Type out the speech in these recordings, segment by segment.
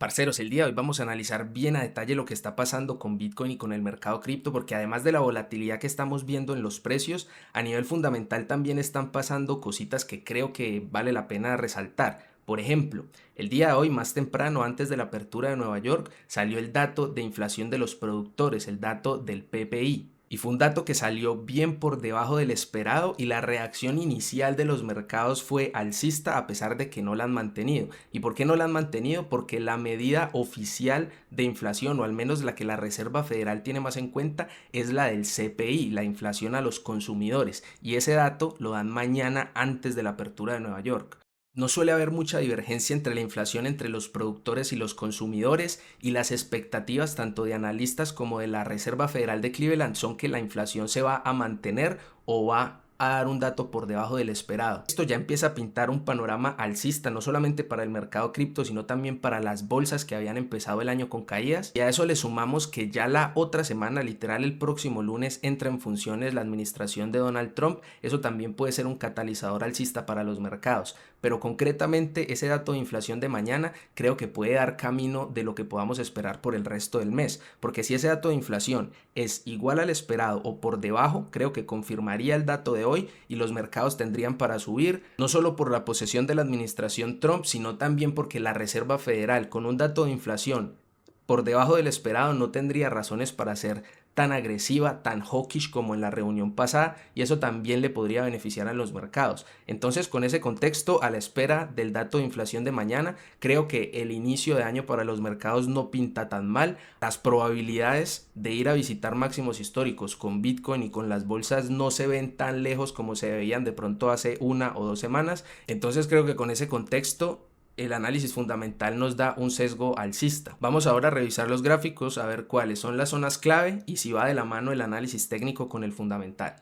Parceros, el día de hoy vamos a analizar bien a detalle lo que está pasando con Bitcoin y con el mercado cripto, porque además de la volatilidad que estamos viendo en los precios, a nivel fundamental también están pasando cositas que creo que vale la pena resaltar. Por ejemplo, el día de hoy, más temprano, antes de la apertura de Nueva York, salió el dato de inflación de los productores, el dato del PPI. Y fue un dato que salió bien por debajo del esperado y la reacción inicial de los mercados fue alcista a pesar de que no la han mantenido. ¿Y por qué no la han mantenido? Porque la medida oficial de inflación, o al menos la que la Reserva Federal tiene más en cuenta, es la del CPI, la inflación a los consumidores. Y ese dato lo dan mañana antes de la apertura de Nueva York. No suele haber mucha divergencia entre la inflación entre los productores y los consumidores, y las expectativas tanto de analistas como de la Reserva Federal de Cleveland son que la inflación se va a mantener o va a dar un dato por debajo del esperado. Esto ya empieza a pintar un panorama alcista, no solamente para el mercado cripto, sino también para las bolsas que habían empezado el año con caídas. Y a eso le sumamos que ya la otra semana, literal el próximo lunes, entra en funciones la administración de Donald Trump. Eso también puede ser un catalizador alcista para los mercados. Pero concretamente ese dato de inflación de mañana creo que puede dar camino de lo que podamos esperar por el resto del mes, porque si ese dato de inflación es igual al esperado o por debajo, creo que confirmaría el dato de hoy y los mercados tendrían para subir, no solo por la posesión de la administración Trump, sino también porque la Reserva Federal, con un dato de inflación por debajo del esperado, no tendría razones para ser tan agresiva, tan hawkish como en la reunión pasada, y eso también le podría beneficiar a los mercados. Entonces, con ese contexto, a la espera del dato de inflación de mañana, creo que el inicio de año para los mercados no pinta tan mal. Las probabilidades de ir a visitar máximos históricos con Bitcoin y con las bolsas no se ven tan lejos como se veían de pronto hace 1 o 2 semanas. Entonces, creo que con ese contexto el análisis fundamental nos da un sesgo alcista. Vamos ahora a revisar los gráficos, a ver cuáles son las zonas clave y si va de la mano el análisis técnico con el fundamental.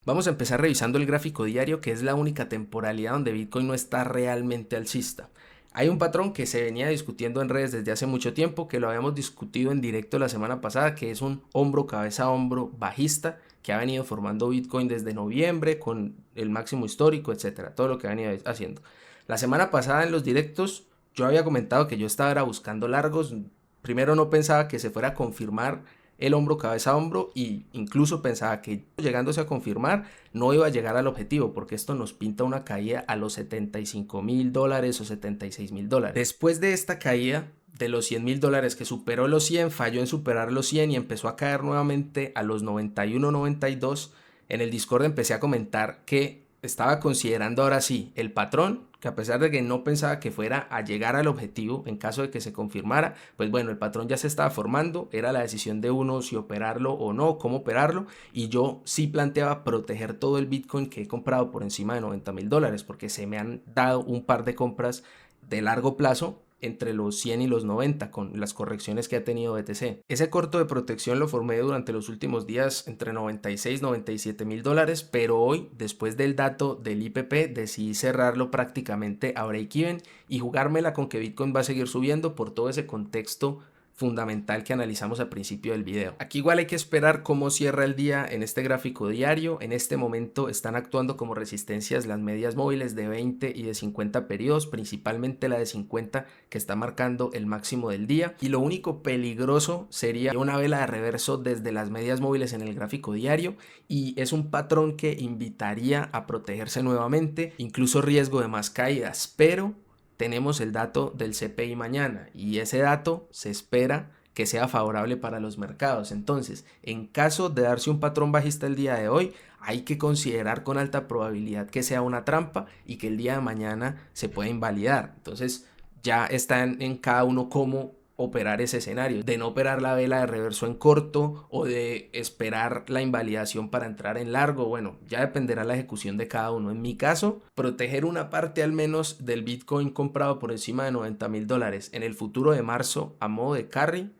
Vamos a empezar revisando el gráfico diario, que es la única temporalidad donde Bitcoin no está realmente alcista. Hay un patrón que se venía discutiendo en redes desde hace mucho tiempo, que lo habíamos discutido en directo la semana pasada, que es un hombro, cabeza, hombro bajista que ha venido formando Bitcoin desde noviembre con el máximo histórico, etcétera, todo lo que ha venido haciendo. La semana pasada en los directos yo había comentado que yo estaba buscando largos. Primero no pensaba que se fuera a confirmar el hombro, cabeza, hombro, y incluso pensaba que llegándose a confirmar no iba a llegar al objetivo, porque esto nos pinta una caída a los $75.000 o $76.000. Después de esta caída de los $100.000 que superó los 100, falló en superar los 100 y empezó a caer nuevamente a los 91, 92. En el Discord empecé a comentar que estaba considerando ahora sí el patrón, que a pesar de que no pensaba que fuera a llegar al objetivo en caso de que se confirmara, pues bueno, el patrón ya se estaba formando, era la decisión de uno si operarlo o no, cómo operarlo, y yo sí planteaba proteger todo el Bitcoin que he comprado por encima de $90.000, porque se me han dado un par de compras de largo plazo entre los 100 y los 90 con las correcciones que ha tenido BTC. Ese corto de protección lo formé durante los últimos días entre 96 y $97.000, pero hoy, después del dato del IPP, decidí cerrarlo prácticamente a break-even y jugármela con que Bitcoin va a seguir subiendo por todo ese contexto fundamental que analizamos al principio del video. Aquí igual hay que esperar cómo cierra el día en este gráfico diario. En este momento están actuando como resistencias las medias móviles de 20 y de 50 periodos, principalmente la de 50 que está marcando el máximo del día, y lo único peligroso sería una vela de reverso desde las medias móviles en el gráfico diario, y es un patrón que invitaría a protegerse nuevamente, incluso riesgo de más caídas, pero tenemos el dato del CPI mañana y ese dato se espera que sea favorable para los mercados. Entonces, en caso de darse un patrón bajista el día de hoy, hay que considerar con alta probabilidad que sea una trampa y que el día de mañana se pueda invalidar. Entonces, ya está en cada uno cómo operar ese escenario, de no operar la vela de reverso en corto o de esperar la invalidación para entrar en largo. Bueno, ya dependerá la ejecución de cada uno. En mi caso, proteger una parte al menos del Bitcoin comprado por encima de $90.000 en el futuro de marzo a modo de carry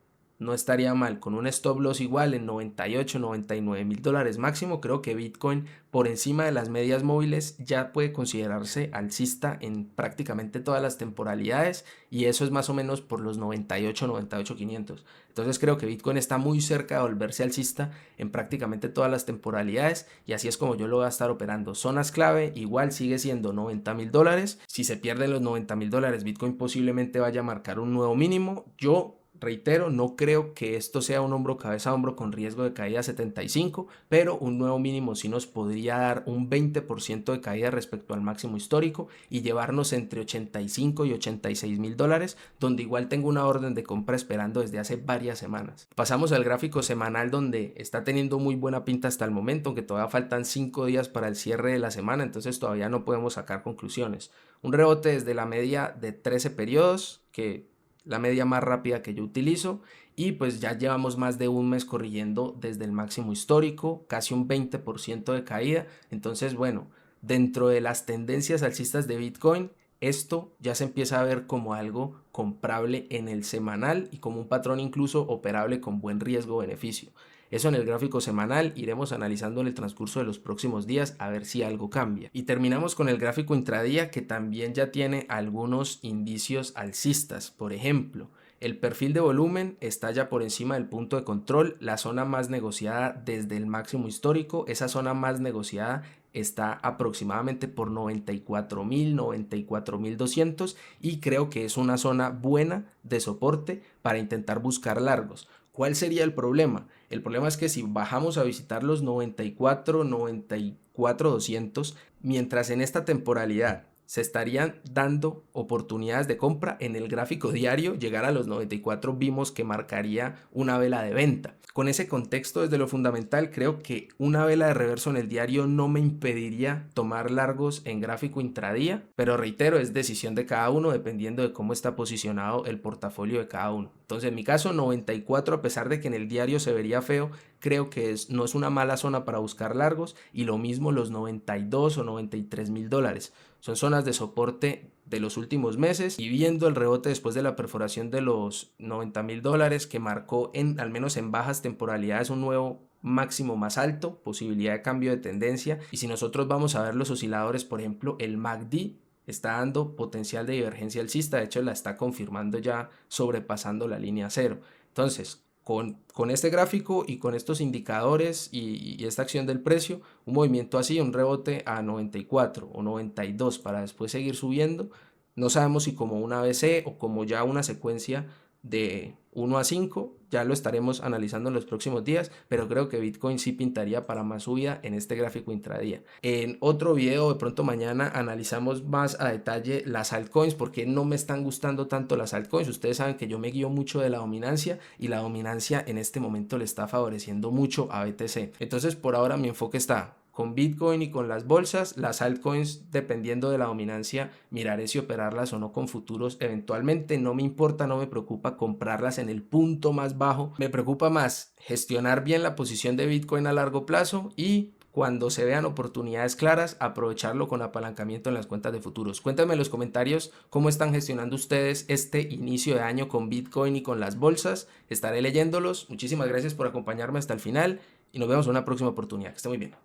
no estaría mal. Con un stop loss igual en 98, 99 mil dólares máximo, creo que Bitcoin por encima de las medias móviles ya puede considerarse alcista en prácticamente todas las temporalidades, y eso es más o menos por los 98, 98, 500. Entonces creo que Bitcoin está muy cerca de volverse alcista en prácticamente todas las temporalidades, y así es como yo lo voy a estar operando. Zonas clave igual sigue siendo 90 mil dólares. Si se pierden los 90 mil dólares, Bitcoin posiblemente vaya a marcar un nuevo mínimo. Yo reitero, no creo que esto sea un hombro cabeza a hombro con riesgo de caída 75, pero un nuevo mínimo sí nos podría dar un 20% de caída respecto al máximo histórico y llevarnos entre 85 y 86 mil dólares, donde igual tengo una orden de compra esperando desde hace varias semanas. Pasamos al gráfico semanal, donde está teniendo muy buena pinta hasta el momento, aunque todavía faltan 5 días para el cierre de la semana, entonces todavía no podemos sacar conclusiones. Un rebote desde la media de 13 periodos, que la media más rápida que yo utilizo, y pues ya llevamos más de un mes corrigiendo desde el máximo histórico, casi un 20% de caída. Entonces, bueno, dentro de las tendencias alcistas de Bitcoin, esto ya se empieza a ver como algo comprable en el semanal y como un patrón incluso operable con buen riesgo-beneficio. Eso en el gráfico semanal, iremos analizando en el transcurso de los próximos días a ver si algo cambia. Y terminamos con el gráfico intradía, que también ya tiene algunos indicios alcistas. Por ejemplo, el perfil de volumen está ya por encima del punto de control, la zona más negociada desde el máximo histórico. Esa zona más negociada está aproximadamente por 94.000, 94.200, y creo que es una zona buena de soporte para intentar buscar largos. ¿Cuál sería el problema? El problema es que si bajamos a visitar los 94, 94, 200, mientras en esta temporalidad se estarían dando oportunidades de compra, en el gráfico diario llegar a los 94 vimos que marcaría una vela de venta. Con ese contexto, desde lo fundamental, creo que una vela de reverso en el diario no me impediría tomar largos en gráfico intradía, pero reitero, es decisión de cada uno dependiendo de cómo está posicionado el portafolio de cada uno. Entonces, en mi caso, 94, a pesar de que en el diario se vería feo, creo que no es una mala zona para buscar largos, y lo mismo los 92 o 93 mil dólares. Son zonas de soporte de los últimos meses, y viendo el rebote después de la perforación de los 90 mil dólares, que marcó al menos en bajas temporalidades un nuevo máximo más alto, posibilidad de cambio de tendencia. Y si nosotros vamos a ver los osciladores, por ejemplo, el MACD está dando potencial de divergencia alcista, de hecho la está confirmando ya sobrepasando la línea cero. Entonces, con este gráfico y con estos indicadores y esta acción del precio, un movimiento así, un rebote a 94 o 92 para después seguir subiendo, no sabemos si como una ABC o como ya una secuencia de 1 a 5, ya lo estaremos analizando en los próximos días, pero creo que Bitcoin sí pintaría para más subida en este gráfico intradía. En otro video, de pronto mañana, analizamos más a detalle las altcoins, porque no me están gustando tanto las altcoins. Ustedes saben que yo me guío mucho de la dominancia, y la dominancia en este momento le está favoreciendo mucho a BTC. Entonces, por ahora mi enfoque está con Bitcoin y con las bolsas. Las altcoins, dependiendo de la dominancia, miraré si operarlas o no con futuros eventualmente. No me importa, no me preocupa comprarlas en el punto más bajo. Me preocupa más gestionar bien la posición de Bitcoin a largo plazo, y cuando se vean oportunidades claras, aprovecharlo con apalancamiento en las cuentas de futuros. Cuéntame en los comentarios cómo están gestionando ustedes este inicio de año con Bitcoin y con las bolsas. Estaré leyéndolos. Muchísimas gracias por acompañarme hasta el final, y nos vemos en una próxima oportunidad. Que esté muy bien.